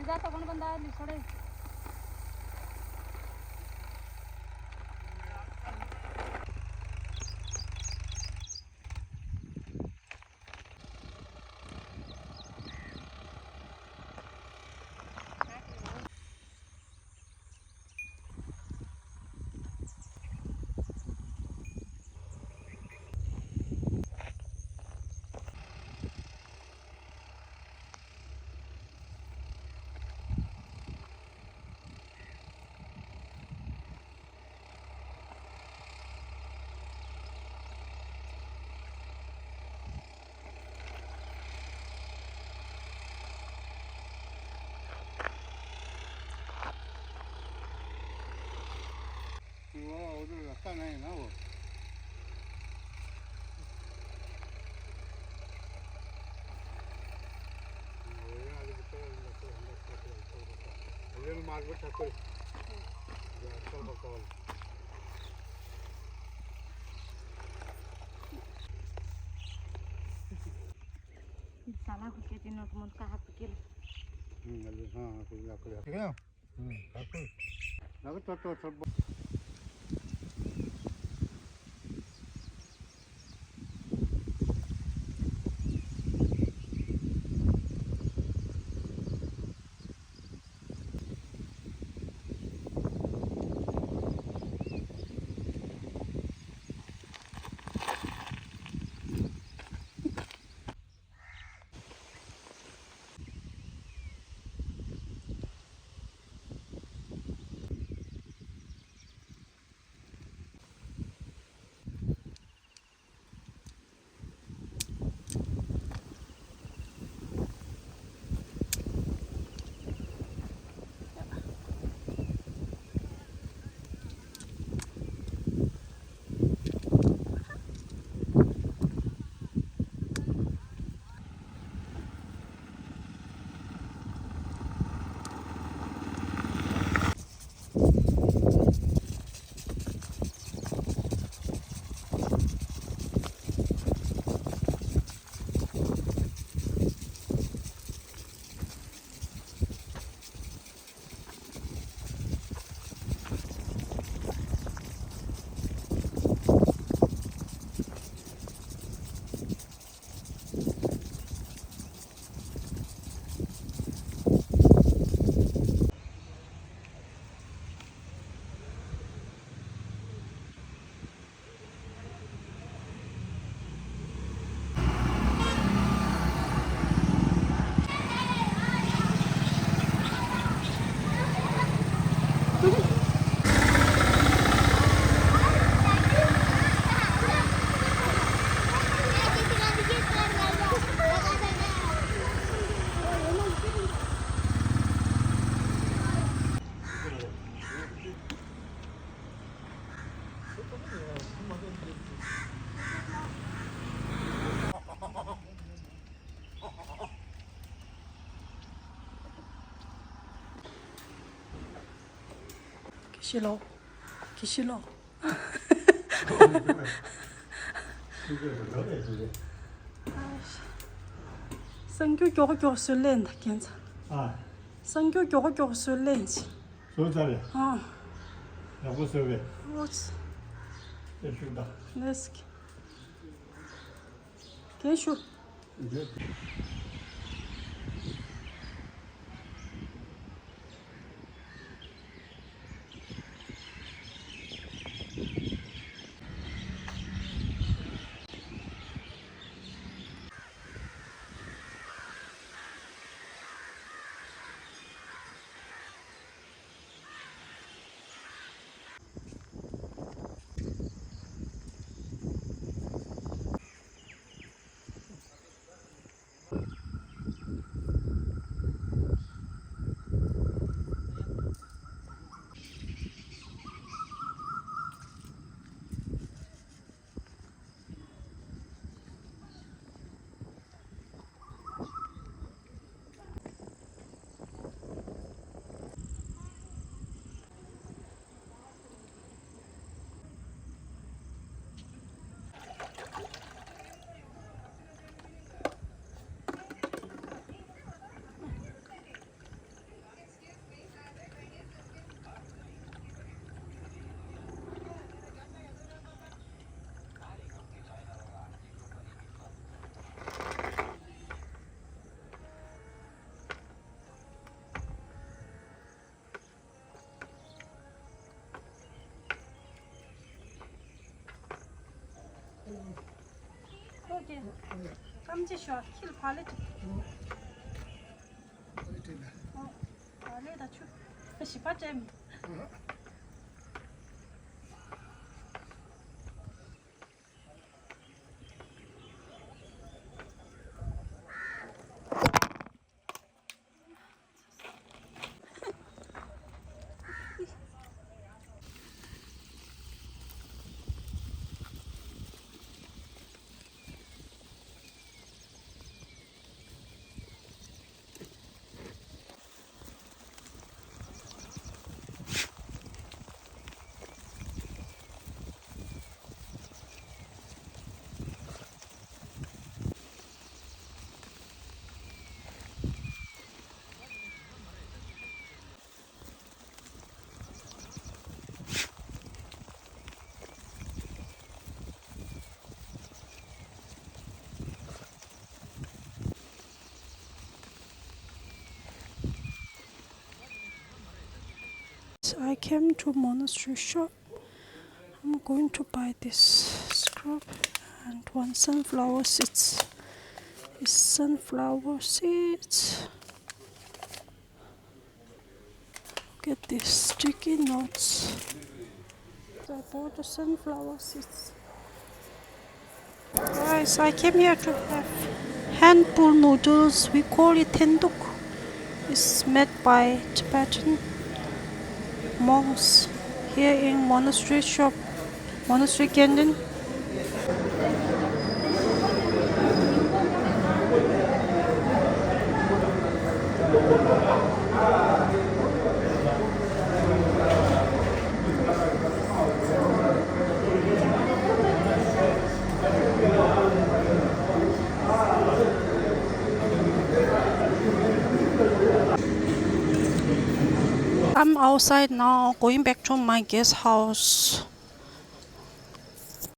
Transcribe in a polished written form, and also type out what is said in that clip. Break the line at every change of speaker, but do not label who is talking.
ಬೀಜ ತಗೊಂಡು ಬಂದ ಅಲ್ಲಿ ಸೊಡೆ
उधर रास्ता नहीं है ना वो मार्केट ठाकुर आजकल बकवाल
साला खुद के नोट मोट का हाथ के
हाँ ठीक है ठाकुर लगता तो सब
싫어 싫어 성교 술렌다 괜찮아
아
성교 술렌지
소자리
어
여보세요 왜
그렇지
예쁘다
네스키 괜찮아
이제
이렇게 깜지셔 킬 발레 발레 다추 시바잼 I came to monastery shop. I'm going to buy this scrub and one sunflower seeds. It's sunflower seeds. Look at these sticky notes. So I bought the sunflower seeds. Guys, I came here to have handful noodles. We call it tenduk. It's made by Tibetan monks here in monastery shop, monastery canyon. I'm outside now, going back to my guest house.